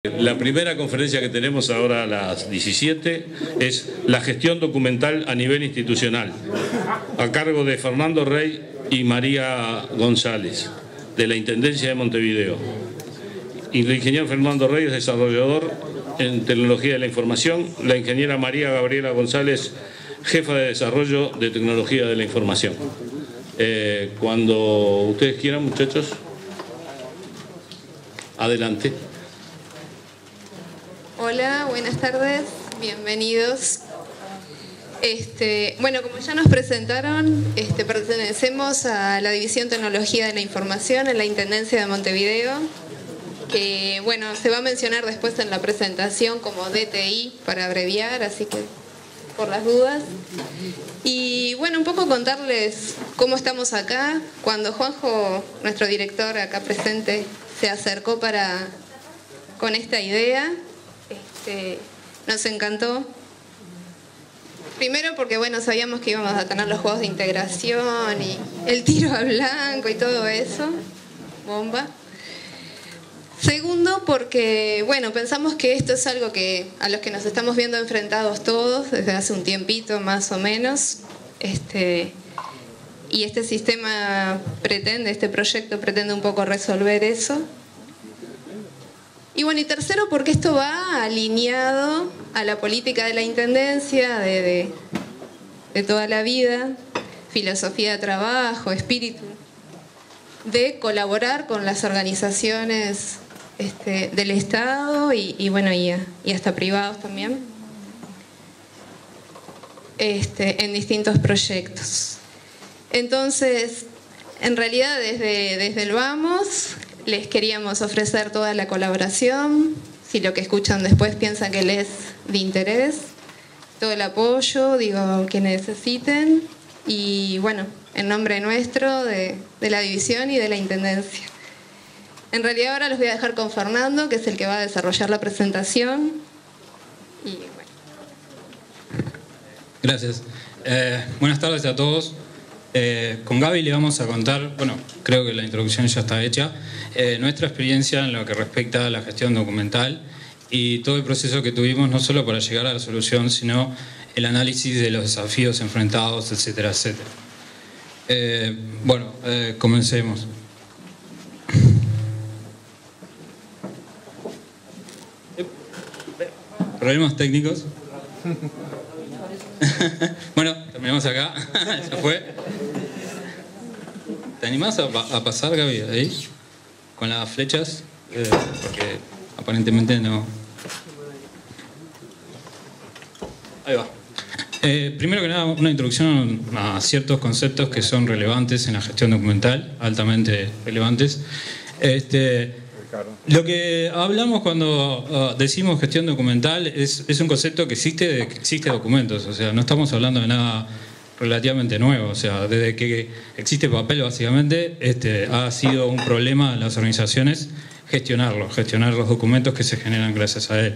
La primera conferencia que tenemos ahora a las 17 es la gestión documental a nivel institucional, a cargo de Fernando Rey y María González, de la Intendencia de Montevideo. Y el ingeniero Fernando Rey es desarrollador en tecnología de la información, la ingeniera María Gabriela González, jefa de desarrollo de tecnología de la información. Cuando ustedes quieran, muchachos, adelante. Hola, buenas tardes, bienvenidos. Bueno, como ya nos presentaron, pertenecemos a la División Tecnología de la Información en la Intendencia de Montevideo, que bueno, se va a mencionar después en la presentación como DTI para abreviar, así que por las dudas. Y bueno, un poco contarles cómo estamos acá. Cuando Juanjo, nuestro director acá presente, se acercó con esta idea, nos encantó. Primero porque bueno, sabíamos que íbamos a tener los juegos de integración y el tiro a blanco y todo eso, bomba. Segundo porque bueno, pensamos que esto es algo a los que nos estamos viendo enfrentados todos desde hace un tiempito más o menos, y este sistema este proyecto pretende un poco resolver eso. Y bueno, y tercero porque esto va alineado a la política de la Intendencia de toda la vida, filosofía de trabajo, espíritu, de colaborar con las organizaciones del Estado y bueno, y hasta privados también, en distintos proyectos. Entonces, en realidad desde el vamos les queríamos ofrecer toda la colaboración, si lo que escuchan después piensan que les es de interés, todo el apoyo, que necesiten, y bueno, en nombre nuestro, de la división y de la Intendencia. En realidad ahora los voy a dejar con Fernando, que es el que va a desarrollar la presentación. Y bueno. Gracias. Buenas tardes a todos. Con Gaby le vamos a contar, bueno, creo que la introducción ya está hecha, nuestra experiencia en lo que respecta a la gestión documental y todo el proceso que tuvimos, no solo para llegar a la solución, sino el análisis de los desafíos enfrentados, etcétera, etcétera. Bueno, comencemos. ¿Problemas técnicos? Bueno, terminamos acá. Ya fue. ¿Te animás a pasar, Gaby, ahí? Con las flechas. Porque aparentemente no. Ahí va. Primero que nada, una introducción a ciertos conceptos que son relevantes en la gestión documental, altamente relevantes. Lo que hablamos cuando decimos gestión documental es un concepto que existe documentos, o sea, no estamos hablando de nada relativamente nuevo, o sea, desde que existe papel básicamente ha sido un problema en las organizaciones gestionar los documentos que se generan gracias a él.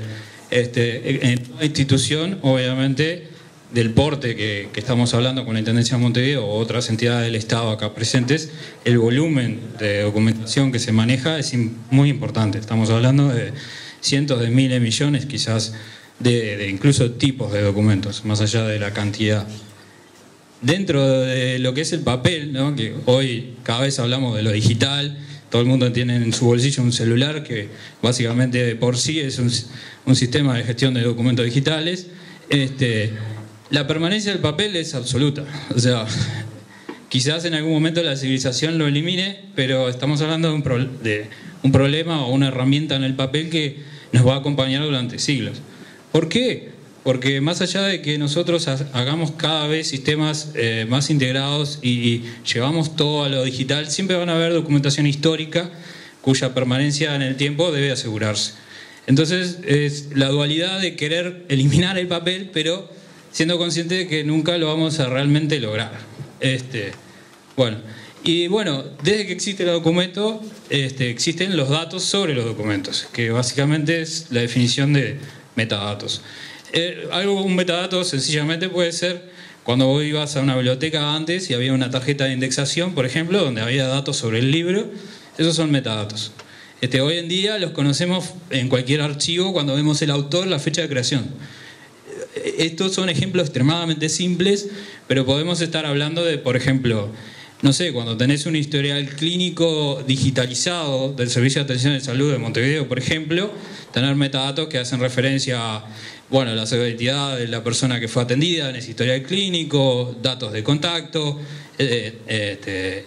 En toda institución, obviamente, del porte que estamos hablando con la Intendencia de Montevideo o otras entidades del Estado acá presentes, el volumen de documentación que se maneja es muy importante. Estamos hablando de cientos de miles de millones, quizás, de incluso tipos de documentos, más allá de la cantidad. Dentro de lo que es el papel, ¿no? Que hoy cada vez hablamos de lo digital, todo el mundo tiene en su bolsillo un celular que básicamente de por sí es un sistema de gestión de documentos digitales. La permanencia del papel es absoluta, o sea, quizás en algún momento la civilización lo elimine, pero estamos hablando de un problema o una herramienta en el papel que nos va a acompañar durante siglos. ¿Por qué? Porque más allá de que nosotros hagamos cada vez sistemas más integrados y llevamos todo a lo digital, siempre van a haber documentación histórica cuya permanencia en el tiempo debe asegurarse. Entonces es la dualidad de querer eliminar el papel, pero siendo consciente de que nunca lo vamos a realmente lograr. Bueno, desde que existe el documento, existen los datos sobre los documentos, que básicamente es la definición de metadatos. Un metadato sencillamente puede ser cuando vos ibas a una biblioteca antes y había una tarjeta de indexación, por ejemplo, donde había datos sobre el libro, esos son metadatos. Hoy en día los conocemos en cualquier archivo cuando vemos el autor, la fecha de creación. Estos son ejemplos extremadamente simples, pero podemos estar hablando de, por ejemplo, no sé, cuando tenés un historial clínico digitalizado del Servicio de Atención de Salud de Montevideo, por ejemplo, tener metadatos que hacen referencia a, bueno, la identidad de la persona que fue atendida en ese historial clínico, datos de contacto,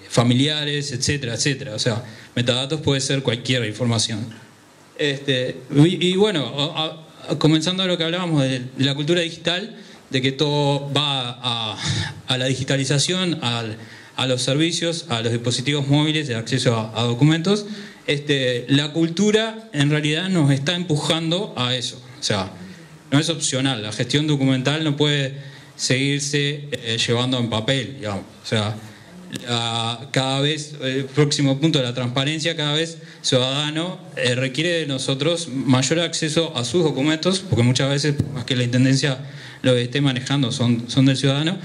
familiares, etcétera, etcétera. O sea, metadatos puede ser cualquier información. Y bueno, comenzando a lo que hablábamos de la cultura digital, de que todo va a la digitalización, a los servicios, a los dispositivos móviles de acceso a documentos, la cultura en realidad nos está empujando a eso. O sea, no es opcional. La gestión documental no puede seguirse llevando en papel, digamos. O sea, cada vez, el próximo punto de la transparencia, cada vez ciudadano requiere de nosotros mayor acceso a sus documentos, porque muchas veces, más que la intendencia lo que esté manejando, son del ciudadano,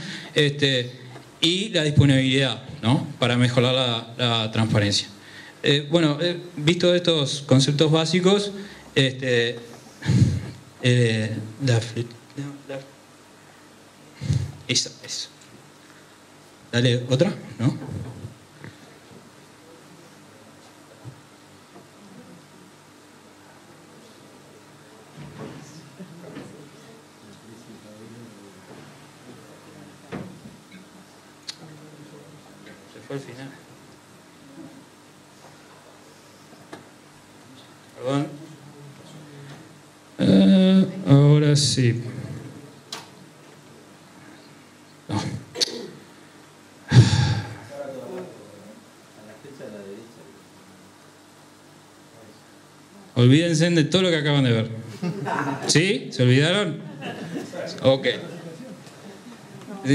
y la disponibilidad, ¿no?, para mejorar la transparencia. Bueno, visto estos conceptos básicos, eso. Dale, ¿otra? ¿No? Se fue al final. Perdón. Ahora sí. No. Olvídense de todo lo que acaban de ver. ¿Sí? ¿Se olvidaron? Ok.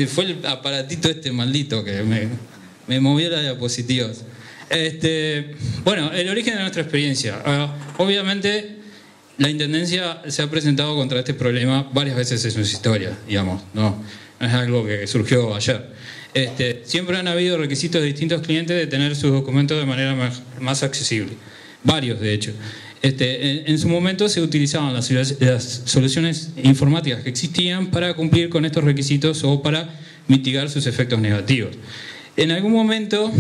Fue el aparatito maldito que me movió las diapositivas. Bueno, el origen de nuestra experiencia. Obviamente, la Intendencia se ha presentado contra este problema varias veces en su historia, digamos. No es algo que surgió ayer. Siempre han habido requisitos de distintos clientes de tener sus documentos de manera más accesible. Varios, de hecho. En su momento se utilizaban las soluciones informáticas que existían para cumplir con estos requisitos o para mitigar sus efectos negativos. En algún momento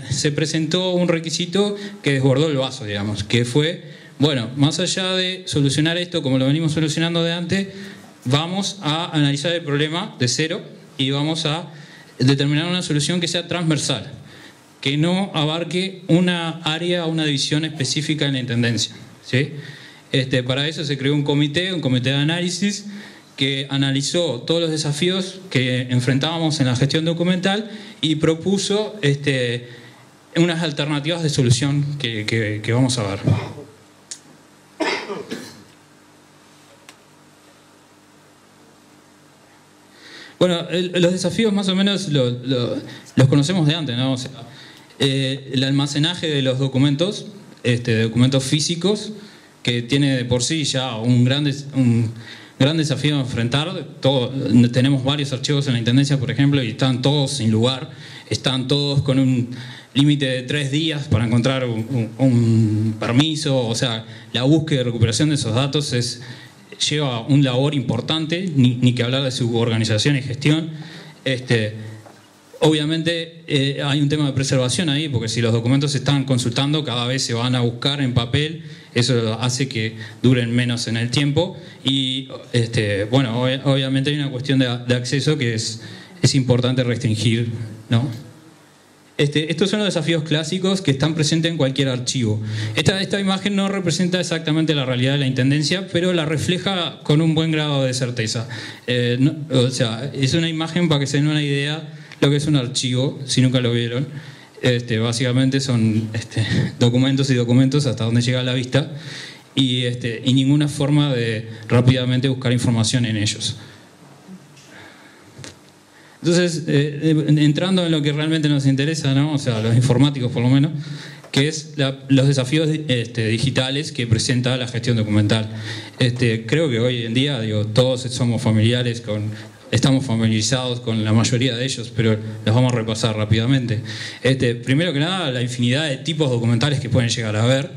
se presentó un requisito que desbordó el vaso, digamos, que fue, bueno, más allá de solucionar esto como lo venimos solucionando de antes, vamos a analizar el problema de cero y vamos a determinar una solución que sea transversal, que no abarque una área o una división específica en la Intendencia, ¿sí? Para eso se creó un comité de análisis que analizó todos los desafíos que enfrentábamos en la gestión documental y propuso unas alternativas de solución que vamos a ver. Bueno, los desafíos más o menos los conocemos de antes, ¿no? O sea, el almacenaje de los documentos, documentos físicos, que tiene de por sí ya un gran desafío a enfrentar. Tenemos varios archivos en la Intendencia, por ejemplo, y están todos sin lugar, están todos con un límite de 3 días para encontrar un permiso. O sea, la búsqueda y recuperación de esos datos lleva un labor importante, ni que hablar de su organización y gestión. Obviamente hay un tema de preservación ahí, porque si los documentos se están consultando, cada vez se van a buscar en papel, eso hace que duren menos en el tiempo. Y bueno, obviamente hay una cuestión de acceso que es importante restringir, ¿no? Estos son los desafíos clásicos que están presentes en cualquier archivo. Esta imagen no representa exactamente la realidad de la Intendencia, pero la refleja con un buen grado de certeza. O sea, es una imagen para que se den una idea lo que es un archivo, si nunca lo vieron. Básicamente son documentos y documentos hasta donde llega la vista y ninguna forma de rápidamente buscar información en ellos. Entonces, entrando en lo que realmente nos interesa, ¿no? O sea, los informáticos por lo menos, que es los desafíos digitales que presenta la gestión documental. Creo que hoy en día, todos somos estamos familiarizados con la mayoría de ellos, pero los vamos a repasar rápidamente. Primero que nada, la infinidad de tipos documentales que pueden llegar a haber.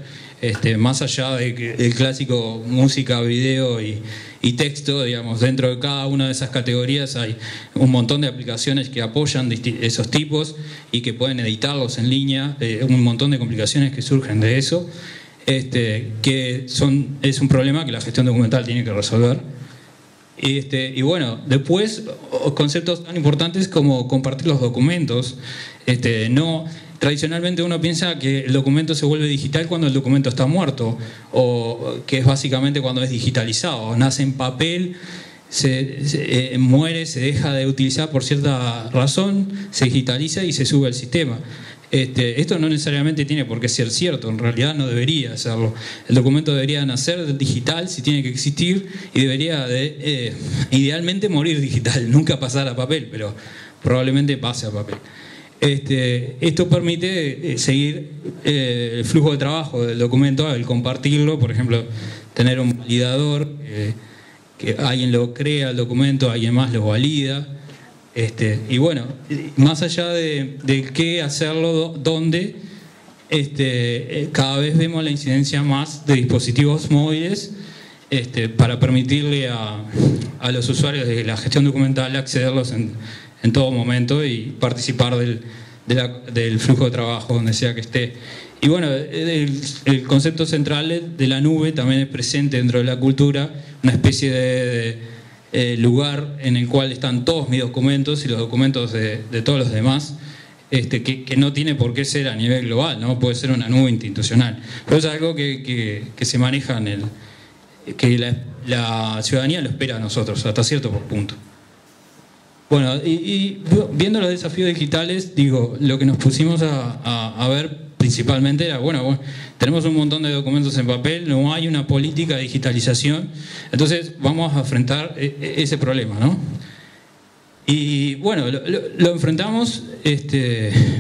más allá del clásico música, video y texto, digamos, dentro de cada una de esas categorías hay un montón de aplicaciones que apoyan esos tipos y que pueden editarlos en línea, un montón de complicaciones que surgen de eso, es un problema que la gestión documental tiene que resolver. Y bueno, después conceptos tan importantes como compartir los documentos. Tradicionalmente uno piensa que el documento se vuelve digital cuando el documento está muerto, o que es básicamente cuando es digitalizado, nace en papel, muere, se deja de utilizar por cierta razón, se digitaliza y se sube al sistema. Esto no necesariamente tiene por qué ser cierto, en realidad no debería serlo. El documento debería nacer digital si tiene que existir y debería idealmente morir digital, nunca pasar a papel, pero probablemente pase a papel. Esto permite seguir el flujo de trabajo del documento, el compartirlo, por ejemplo, tener un validador, que alguien lo crea el documento, alguien más lo valida. Y bueno, más allá de qué hacerlo, dónde, cada vez vemos la incidencia más de dispositivos móviles para permitirle a los usuarios de la gestión documental accederlos en todo momento y participar del flujo de trabajo donde sea que esté. Y bueno, el concepto central de la nube también es presente dentro de la cultura, una especie de lugar en el cual están todos mis documentos y los documentos de todos los demás, que no tiene por qué ser a nivel global, ¿no? Puede ser una nube institucional. Pero es algo que se maneja que la ciudadanía lo espera a nosotros, hasta cierto punto. Bueno, y viendo los desafíos digitales, digo, lo que nos pusimos a ver principalmente era, bueno, tenemos un montón de documentos en papel, no hay una política de digitalización, entonces vamos a enfrentar ese problema, ¿no? Y bueno, lo enfrentamos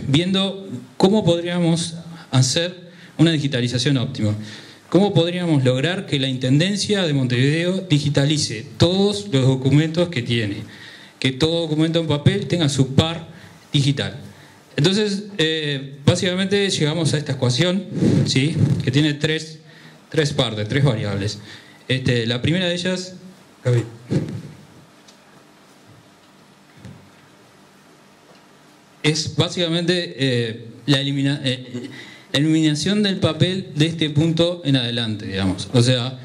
viendo cómo podríamos hacer una digitalización óptima. ¿Cómo podríamos lograr que la Intendencia de Montevideo digitalice todos los documentos que tiene? Que todo documento en papel tenga su par digital. Entonces, básicamente llegamos a esta ecuación, ¿sí? Que tiene tres partes, tres variables. La primera de ellas, es básicamente la eliminación del papel de este punto en adelante, digamos. O sea,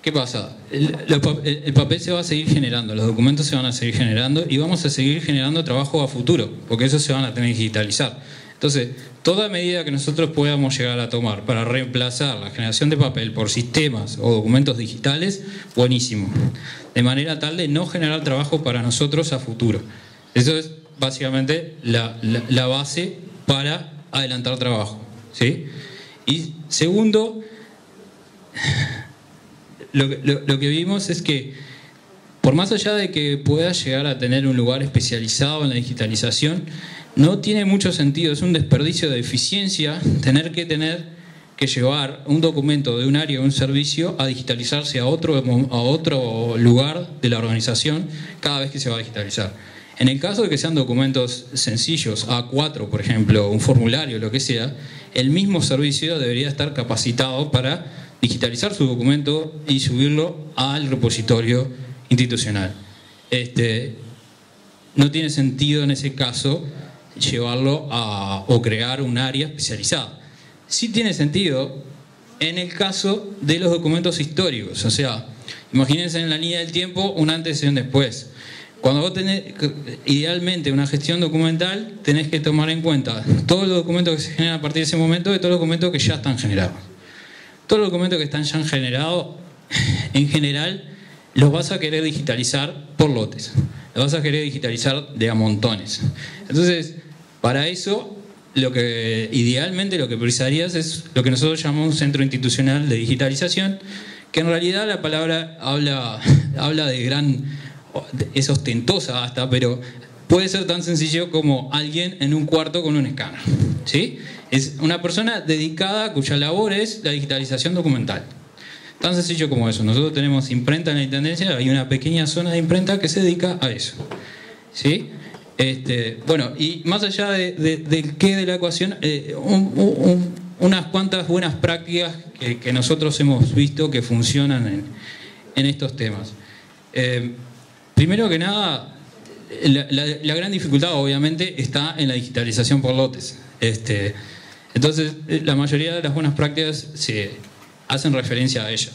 ¿qué pasa? El papel se va a seguir generando, los documentos se van a seguir generando y vamos a seguir generando trabajo a futuro, porque esos se van a tener que digitalizar. Entonces, toda medida que nosotros podamos llegar a tomar para reemplazar la generación de papel por sistemas o documentos digitales, buenísimo. De manera tal de no generar trabajo para nosotros a futuro. Eso es básicamente la base para adelantar trabajo, ¿sí? Y segundo, lo que vimos es que por más allá de que pueda llegar a tener un lugar especializado en la digitalización, no tiene mucho sentido, es un desperdicio de eficiencia tener que llevar un documento de un área o un servicio a digitalizarse a otro lugar de la organización cada vez que se va a digitalizar. En el caso de que sean documentos sencillos, A4 por ejemplo, un formulario, lo que sea, el mismo servicio debería estar capacitado para digitalizar su documento y subirlo al repositorio institucional. No tiene sentido en ese caso llevarlo o crear un área especializada. Sí tiene sentido en el caso de los documentos históricos. O sea, imagínense en la línea del tiempo un antes y un después. Cuando vos tenés idealmente una gestión documental, tenés que tomar en cuenta todos los documentos que se generan a partir de ese momento y todos los documentos que ya están generados. Todos los documentos que están ya generados, en general, los vas a querer digitalizar por lotes. Los vas a querer digitalizar de a montones. Entonces, para eso, idealmente lo que precisarías es lo que nosotros llamamos un centro institucional de digitalización, que en realidad la palabra habla de es ostentosa hasta, pero puede ser tan sencillo como alguien en un cuarto con un escáner, ¿sí? Es una persona dedicada cuya labor es la digitalización documental. Tan sencillo como eso. Nosotros tenemos imprenta en la Intendencia, hay una pequeña zona de imprenta que se dedica a eso, ¿sí? Bueno, y más allá del qué de la ecuación, unas cuantas buenas prácticas que nosotros hemos visto que funcionan en estos temas. Primero que nada, la gran dificultad obviamente está en la digitalización por lotes. Entonces, la mayoría de las buenas prácticas se hacen referencia a ello.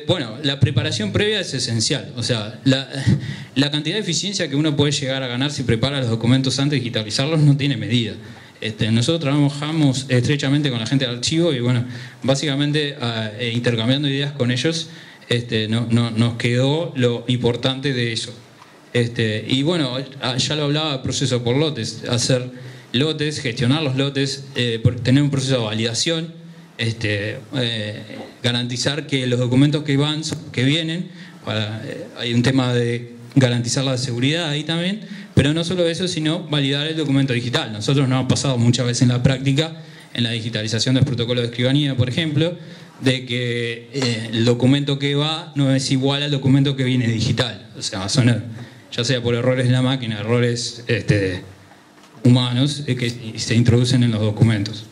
Bueno, la preparación previa es esencial. O sea, la cantidad de eficiencia que uno puede llegar a ganar si prepara los documentos antes de digitalizarlos no tiene medida. Nosotros trabajamos estrechamente con la gente del archivo y bueno, básicamente intercambiando ideas con ellos, nos quedó lo importante de eso. Y bueno, ya lo hablaba, proceso por lotes, hacer lotes, gestionar los lotes, tener un proceso de validación, garantizar que los documentos que vienen, hay un tema de garantizar la seguridad ahí también, pero no solo eso, sino validar el documento digital. Nosotros nos ha pasado muchas veces en la práctica, en la digitalización de los protocolos de escribanía, por ejemplo, de que el documento que va no es igual al documento que viene digital. O sea, ya sea por errores de la máquina, errores humanos que se introducen en los documentos.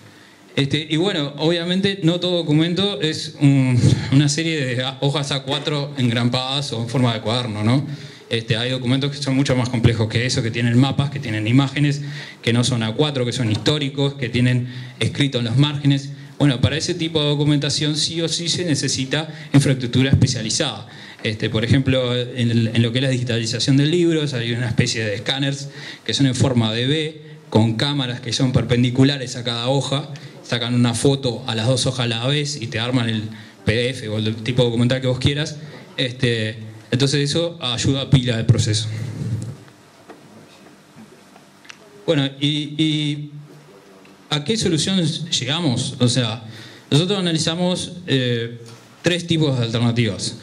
Y bueno, obviamente no todo documento es una serie de hojas A4 engrampadas o en forma de cuaderno, ¿no? Hay documentos que son mucho más complejos que eso, que tienen mapas, que tienen imágenes, que no son A4, que son históricos, que tienen escrito en los márgenes. Bueno, para ese tipo de documentación sí o sí se necesita infraestructura especializada. Por ejemplo, en lo que es la digitalización de libros, hay una especie de escáneres que son en forma de V, con cámaras que son perpendiculares a cada hoja, sacan una foto a las dos hojas a la vez y te arman el PDF o el tipo de documental que vos quieras. Entonces eso ayuda a pila el proceso. Bueno, ¿y a qué solución llegamos? O sea, nosotros analizamos 3 tipos de alternativas.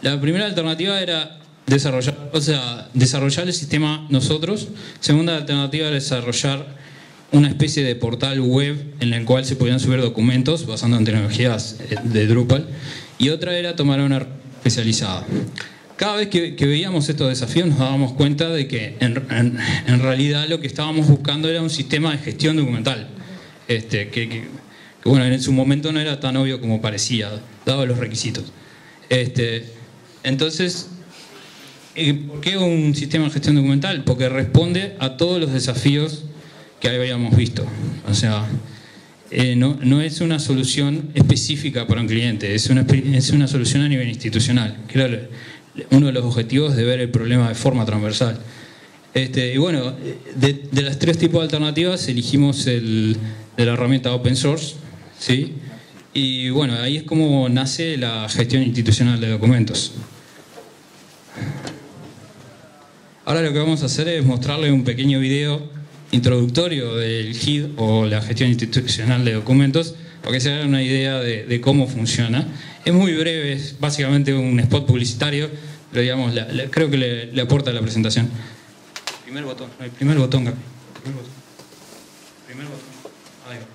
La primera alternativa era desarrollar el sistema nosotros. Segunda alternativa era desarrollar una especie de portal web en el cual se podían subir documentos basando en tecnologías de Drupal. Y otra era tomar una especializada. Cada vez que veíamos estos desafíos nos dábamos cuenta de que en realidad lo que estábamos buscando era un sistema de gestión documental. Que bueno, en su momento no era tan obvio como parecía, dados los requisitos. Entonces, ¿por qué un sistema de gestión documental? Porque responde a todos los desafíos que habíamos visto. O sea, no es una solución específica para un cliente, es una solución a nivel institucional, que era uno de los objetivos de ver el problema de forma transversal. Y bueno, de las 3 tipos de alternativas elegimos de la herramienta open source, ¿sí? Y bueno, ahí es como nace la gestión institucional de documentos. Ahora lo que vamos a hacer es mostrarle un pequeño video introductorio del GID o la gestión institucional de documentos para que se hagan una idea de cómo funciona. Es muy breve, es básicamente un spot publicitario, pero digamos, creo que le aporta a la presentación. Primer botón, Gaby. Primer botón. Ahí va.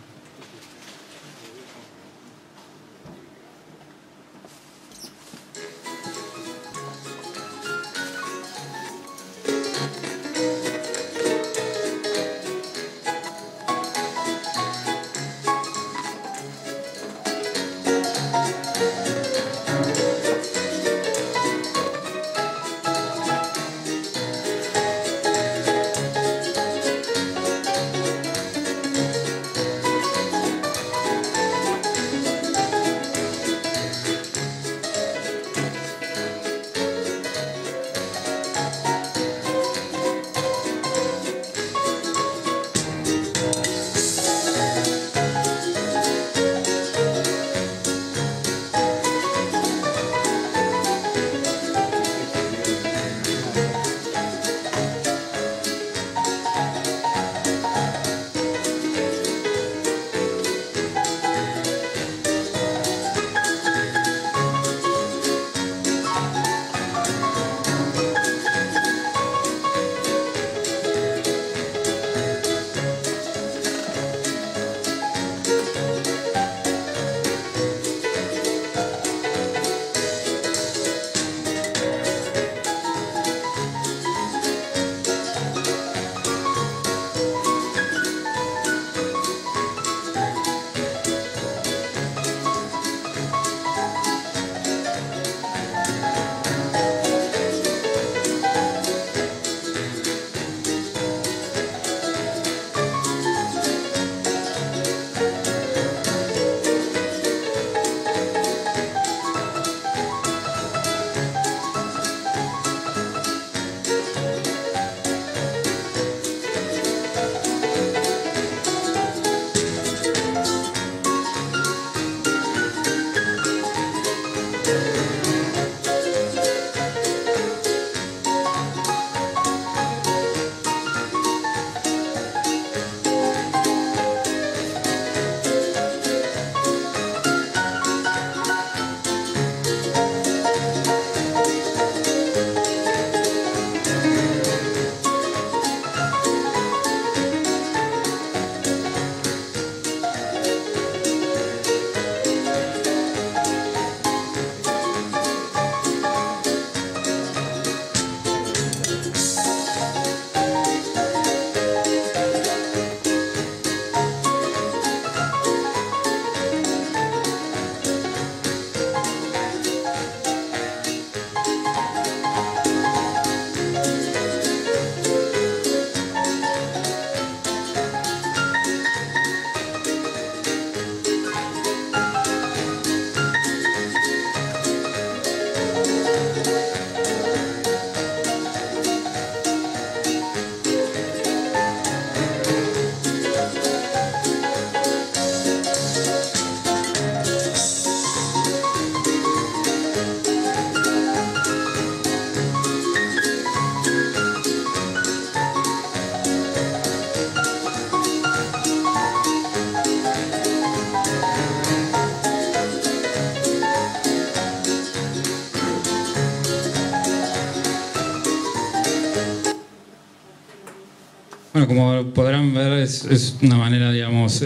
Bueno, como podrán ver, es una manera, digamos,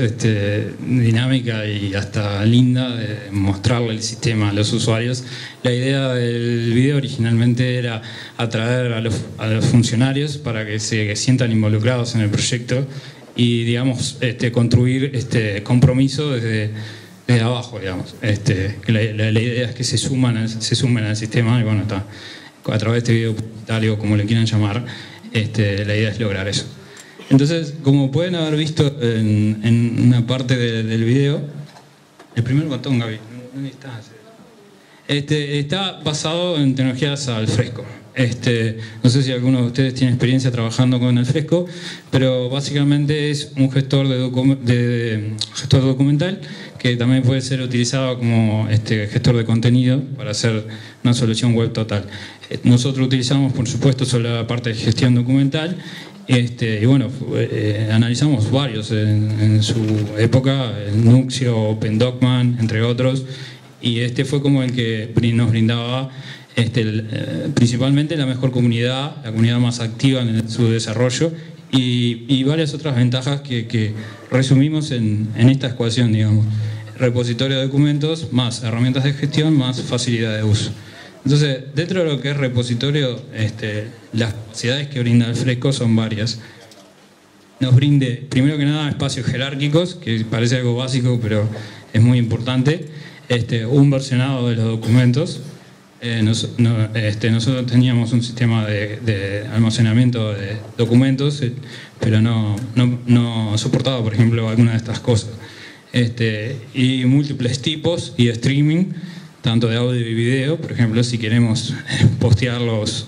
dinámica y hasta linda de mostrarle el sistema a los usuarios. La idea del video originalmente era atraer a los funcionarios para que se sientan involucrados en el proyecto y, digamos, construir compromiso desde abajo, digamos. Que la idea es que se sumen al sistema y, bueno, a través de este video publicitario, como le quieran llamar, la idea es lograr eso. Entonces, como pueden haber visto en una parte del video, el primer botón, Gaby, ¿dónde está? Está basado en tecnologías al fresco. No sé si alguno de ustedes tiene experiencia trabajando con el fresco, pero básicamente es un gestor gestor documental que también puede ser utilizado como gestor de contenido para hacer una solución web total. Nosotros utilizamos, por supuesto, solo la parte de gestión documental. Y bueno, analizamos varios en su época, el Nuxio, OpenDocman, entre otros, y fue como el que nos brindaba principalmente la mejor comunidad, la comunidad más activa en su desarrollo y varias otras ventajas que resumimos en esta ecuación, digamos. Repositorio de documentos, más herramientas de gestión, más facilidad de uso. Entonces, dentro de lo que es repositorio, las capacidades que brinda el Fresco son varias. Nos brinde, primero que nada, espacios jerárquicos, que parece algo básico, pero es muy importante. Un versionado de los documentos. Nosotros teníamos un sistema de almacenamiento de documentos, pero no soportaba, por ejemplo, alguna de estas cosas. Y múltiples tipos y streaming, tanto de audio y video. Por ejemplo, si queremos postear los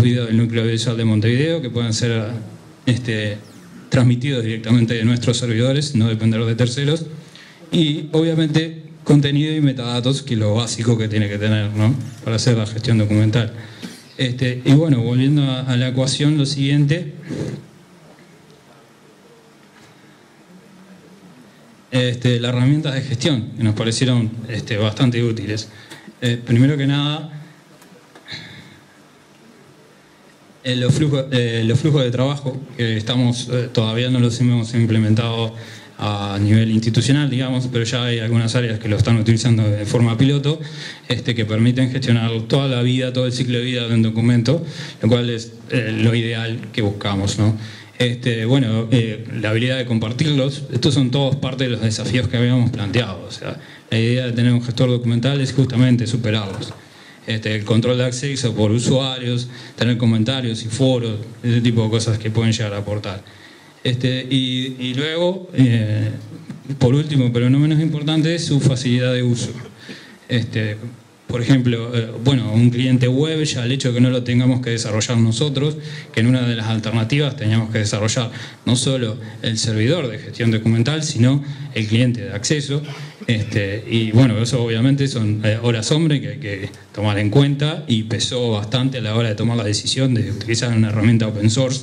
videos del núcleo visual de Montevideo, que puedan ser transmitidos directamente de nuestros servidores, no depender de terceros. Y obviamente contenido y metadatos, que es lo básico que tiene que tener, ¿no?, para hacer la gestión documental. Y bueno, volviendo a la ecuación, lo siguiente. Las herramientas de gestión, que nos parecieron bastante útiles. Primero que nada, los flujos de trabajo, que todavía no los hemos implementado a nivel institucional, digamos, pero ya hay algunas áreas que lo están utilizando de forma piloto, que permiten gestionar toda la vida, todo el ciclo de vida de un documento, lo cual es lo ideal que buscamos, ¿no? Bueno, la habilidad de compartirlos, estos son todos parte de los desafíos que habíamos planteado. O sea, la idea de tener un gestor documental es justamente superarlos. El control de acceso por usuarios, tener comentarios y foros, ese tipo de cosas que pueden llegar a aportar. Y luego, por último, pero no menos importante, es su facilidad de uso. Por ejemplo, bueno, un cliente web, ya el hecho de que no lo tengamos que desarrollar nosotros, que en una de las alternativas teníamos que desarrollar no solo el servidor de gestión documental, sino el cliente de acceso. Y bueno, eso obviamente son horas hombre que hay que tomar en cuenta y pesó bastante a la hora de tomar la decisión de utilizar una herramienta open source.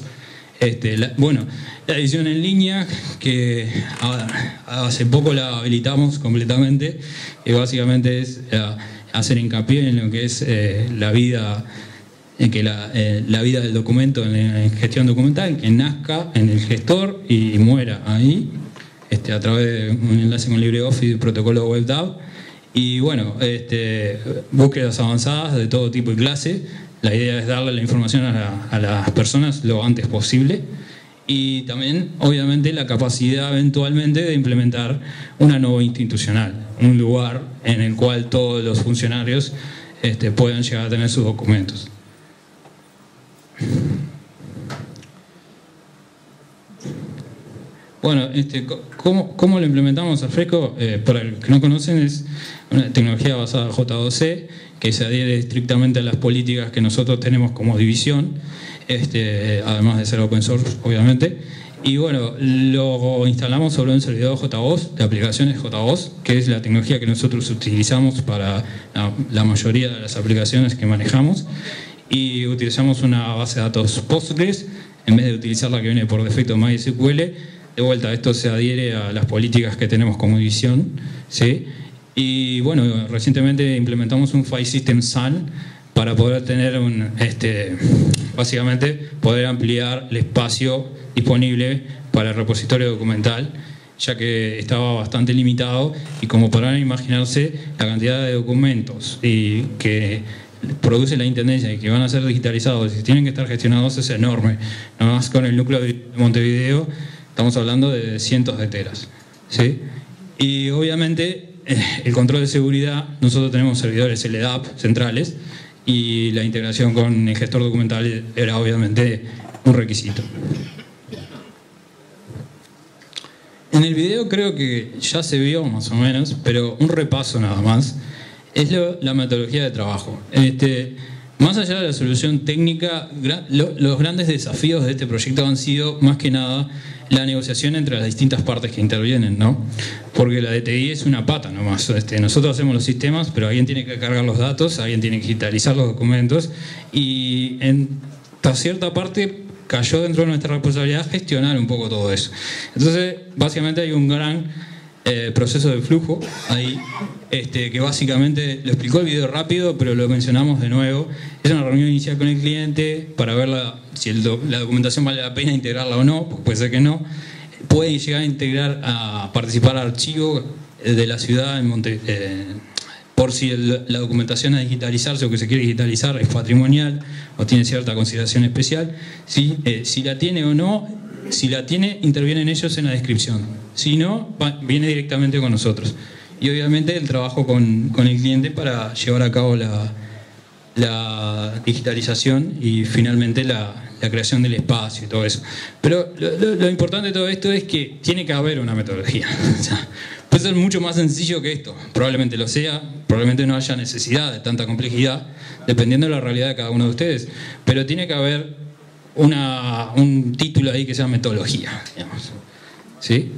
Bueno, la edición en línea, que hace poco la habilitamos completamente, que básicamente es hacer hincapié en lo que es la vida del documento en gestión documental, que nazca en el gestor y muera ahí, a través de un enlace con LibreOffice y protocolo WebDAV. Y bueno, búsquedas avanzadas de todo tipo y clase. La idea es darle la información a las personas lo antes posible. Y también, obviamente, la capacidad eventualmente de implementar una nueva institucional, un lugar en el cual todos los funcionarios puedan llegar a tener sus documentos. Bueno, ¿cómo lo implementamos al Fresco? Para los que no conocen, es una tecnología basada en J2C, que se adhiere estrictamente a las políticas que nosotros tenemos como división, además de ser open source, obviamente. Y bueno, lo instalamos sobre un servidor JBoss, de aplicaciones JBoss, que es la tecnología que nosotros utilizamos para la mayoría de las aplicaciones que manejamos. Y utilizamos una base de datos Postgres, en vez de utilizar la que viene por defecto MySQL. De vuelta, esto se adhiere a las políticas que tenemos como división, ¿sí? Y bueno, recientemente implementamos un file system SAN para poder tener básicamente poder ampliar el espacio disponible para el repositorio documental, ya que estaba bastante limitado, y como podrán imaginarse, la cantidad de documentos que produce la Intendencia y que van a ser digitalizados y tienen que estar gestionados es enorme. Nada más con el núcleo de Montevideo estamos hablando de cientos de teras, ¿sí? Y obviamente el control de seguridad, nosotros tenemos servidores LDAP centrales, y la integración con el gestor documental era obviamente un requisito. En el video creo que ya se vio más o menos, pero un repaso nada más, es la metodología de trabajo. Más allá de la solución técnica, los grandes desafíos de este proyecto han sido más que nada la negociación entre las distintas partes que intervienen, ¿no? Porque la DTI es una pata nomás. Nosotros hacemos los sistemas, pero alguien tiene que cargar los datos, alguien tiene que digitalizar los documentos, y hasta cierta parte cayó dentro de nuestra responsabilidad gestionar un poco todo eso. Entonces, básicamente hay un gran proceso de flujo ahí, que básicamente lo explicó el video rápido, pero lo mencionamos de nuevo. Es una reunión inicial con el cliente para ver si la documentación vale la pena integrarla o no, porque puede ser que no. Puede llegar a participar archivo de la ciudad por si la documentación a digitalizarse o que se quiere digitalizar es patrimonial o tiene cierta consideración especial. Si la tiene o no. Si la tiene, intervienen ellos en la descripción. Si no, viene directamente con nosotros. Y obviamente el trabajo con el cliente para llevar a cabo la digitalización y finalmente la creación del espacio y todo eso. Pero lo importante de todo esto es que tiene que haber una metodología. O sea, puede ser mucho más sencillo que esto. Probablemente lo sea, probablemente no haya necesidad de tanta complejidad, dependiendo de la realidad de cada uno de ustedes. Pero tiene que haber un título ahí que sea metodología, digamos. ¿Sí?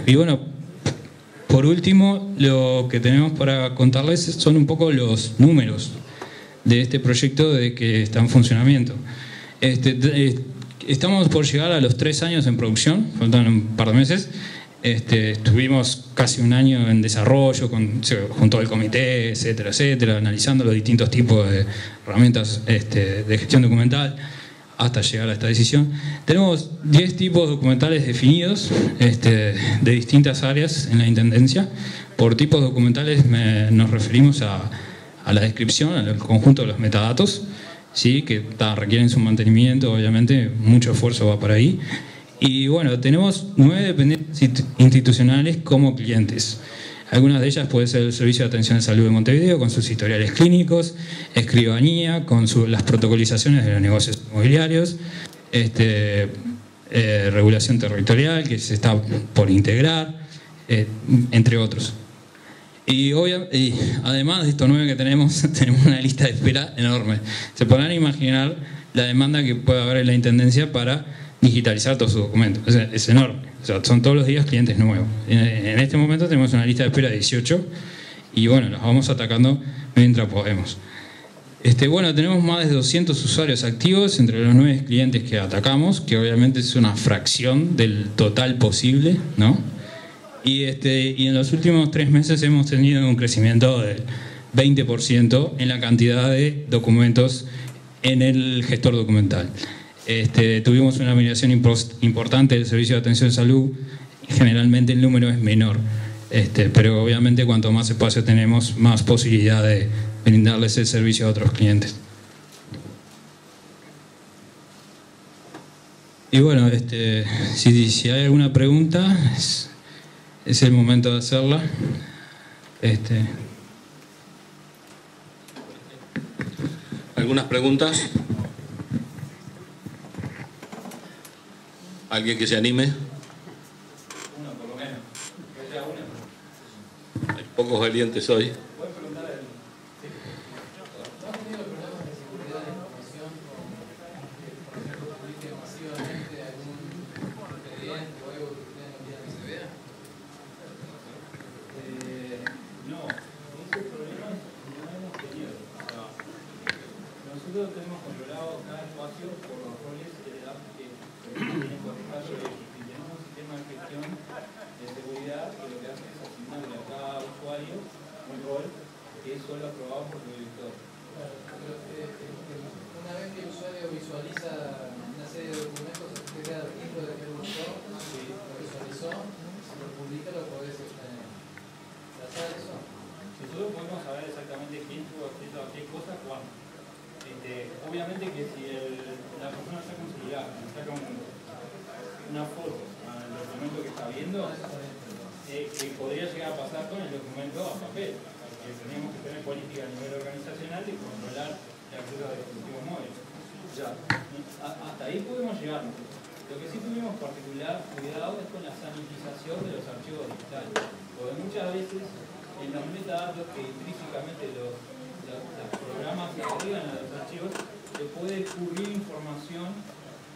Y bueno, por último, lo que tenemos para contarles son un poco los números de este proyecto de que está en funcionamiento. Estamos por llegar a los 3 años en producción, faltan un par de meses. Estuvimos casi un año en desarrollo junto al comité, etcétera, etcétera, analizando los distintos tipos de herramientas de gestión documental hasta llegar a esta decisión. Tenemos 10 tipos documentales definidos de distintas áreas en la Intendencia. Por tipos documentales nos referimos a la descripción, al conjunto de los metadatos, ¿sí? Que requieren su mantenimiento, obviamente, mucho esfuerzo va por ahí. Y bueno, tenemos 9 dependencias institucionales como clientes. Algunas de ellas puede ser el Servicio de Atención de Salud de Montevideo, con sus historiales clínicos, Escribanía, con las protocolizaciones de los negocios inmobiliarios, regulación territorial, que se está por integrar, entre otros. Y además de estos 9 que tenemos una lista de espera enorme. Se podrán imaginar la demanda que puede haber en la Intendencia para digitalizar todos sus documentos. Es enorme. O sea, son todos los días clientes nuevos. En este momento tenemos una lista de espera de 18 y bueno, los vamos atacando mientras podemos. Bueno, tenemos más de 200 usuarios activos entre los 9 clientes que atacamos, que obviamente es una fracción del total posible, ¿no? Y en los últimos 3 meses hemos tenido un crecimiento del 20% en la cantidad de documentos en el gestor documental. Tuvimos una migración importante del Servicio de Atención de Salud. Generalmente el número es menor, pero obviamente cuanto más espacio tenemos, más posibilidad de brindarles el servicio a otros clientes. Y bueno, si hay alguna pregunta, es el momento de hacerla. ¿Algunas preguntas? ¿Alguien que se anime? Una, por lo menos. Hay pocos valientes hoy. ¿Puedes preguntar a él? ¿No has tenido problemas de seguridad de información por ejemplo, publique masivamente algún expediente o algo que ustedes no quieran que se vea? No, esos problemas no hemos tenido. Nosotros tenemos controlado cada espacio por los roles que le da y tenemos un sistema de gestión de seguridad que lo que hace es asignarle a cada usuario un rol que es solo aprobado por el director. Una vez que el usuario visualiza una serie de documentos, se queda el registro de que lo buscó, lo visualizó, si lo publica lo podés trazar eso. Nosotros podemos saber exactamente quién tuvo acceso a qué cosa, cuándo. Obviamente que si la persona saca un celular, saca una foto al documento que está viendo, que podría llegar a pasar con el documento a papel, porque tenemos que tener política a nivel organizacional y controlar el acceso a dispositivos móviles. Ya, hasta ahí podemos llegar. Lo que sí tuvimos particular cuidado es con la sanitización de los archivos digitales, porque muchas veces en los metadatos que intrínsecamente los programas agregan a los archivos, se puede cubrir información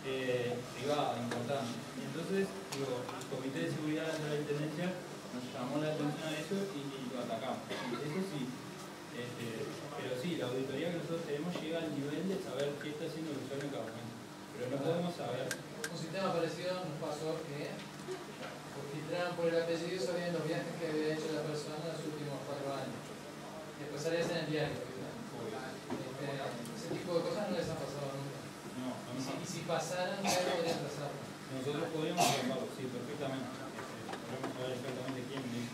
privada, importante. Y entonces, el Comité de Seguridad de la Intendencia nos llamó la atención a eso y lo atacamos. Eso sí, pero sí, la auditoría que nosotros tenemos llega al nivel de saber qué está haciendo el usuario en cada momento. Pero no podemos saber. Un sistema parecido nos pasó que filtraron por el apellido y sabían los viajes que había hecho la persona en los últimos 4 años. Después salías en el diario. Ese tipo de cosas no les ha pasado nunca. No, y si pasaran, ya podrían trazarlo. Nosotros podríamos observarlo, sí, perfectamente. Podemos saber exactamente quién dice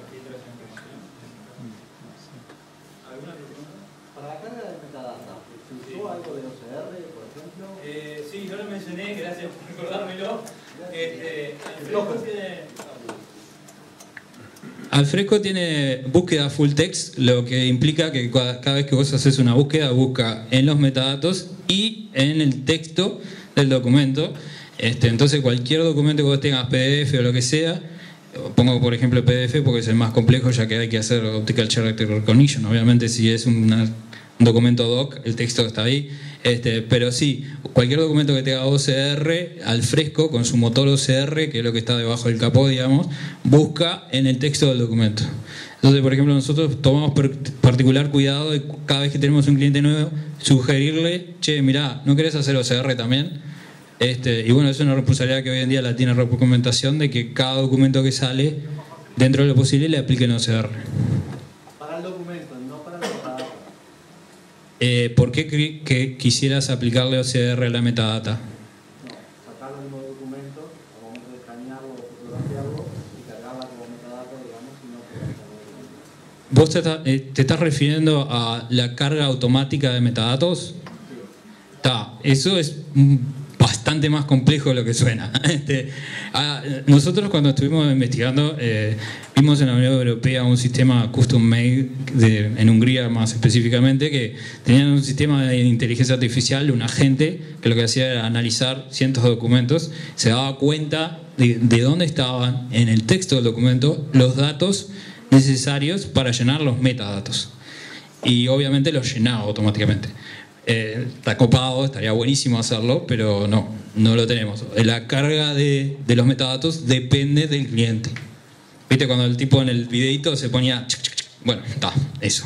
filtra esa información. ¿Alguna pregunta? Para la carga de metadata, ¿se usó algo de OCR, por ejemplo? Sí, yo lo mencioné, gracias por recordármelo. Alfresco tiene búsqueda full text, lo que implica que cada vez que vos haces una búsqueda, busca en los metadatos y en el texto del documento. Entonces cualquier documento que vos tengas, PDF o lo que sea, pongo por ejemplo PDF porque es el más complejo, ya que hay que hacer Optical Character Recognition. Obviamente si es un documento doc, el texto está ahí. Pero sí, cualquier documento que tenga OCR, Alfresco, con su motor OCR, que es lo que está debajo del capó, digamos, busca en el texto del documento. Entonces, por ejemplo, nosotros tomamos particular cuidado de cada vez que tenemos un cliente nuevo, sugerirle, che, mirá, ¿no querés hacer OCR también? Y bueno, es una responsabilidad que hoy en día la tiene Documentación, de que cada documento que sale, dentro de lo posible, le apliquen OCR. Para el documento, no para el metadata. ¿Por qué que quisieras aplicarle OCR a la metadata? No, sacar el mismo documento, al momento de escanearlo o fotografiarlo y cargarla como metadata, digamos, y no pegar el documento. ¿Vos te estás refiriendo a la carga automática de metadatos? Está, eso es bastante más complejo de lo que suena. Nosotros cuando estuvimos investigando vimos en la Unión Europea un sistema custom made en Hungría más específicamente, que tenían un sistema de inteligencia artificial, un agente que lo que hacía era analizar cientos de documentos, se daba cuenta de dónde estaban en el texto del documento los datos necesarios para llenar los metadatos, y obviamente los llenaba automáticamente. Está copado, estaría buenísimo hacerlo, pero no lo tenemos. La carga de los metadatos depende del cliente. ¿Viste cuando el tipo en el videito se ponía... Bueno, está, eso.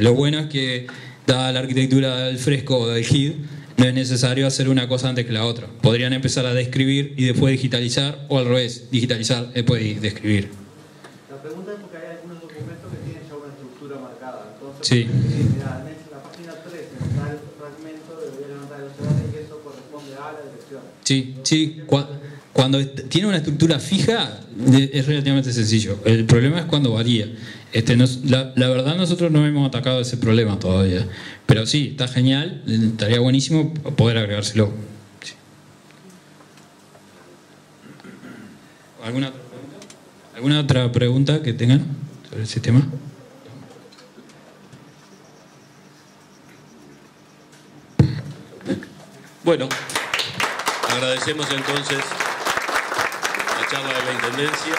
Lo bueno es que, dada la arquitectura del Alfresco o del HID, no es necesario hacer una cosa antes que la otra. Podrían empezar a describir y después digitalizar, o al revés, digitalizar y después describir. La pregunta es porque hay algunos documentos que tienen ya una estructura marcada. Entonces, sí. Mira, en la página 3 está el fragmento, debería levantar el OCR y eso corresponde a la dirección. Sí. Cuando tiene una estructura fija es relativamente sencillo. El problema es cuando varía. La verdad nosotros no hemos atacado ese problema todavía. Pero sí, está genial, estaría buenísimo poder agregárselo. Sí. ¿Alguna otra pregunta que tengan sobre el sistema? Bueno, agradecemos entonces la charla de la Intendencia.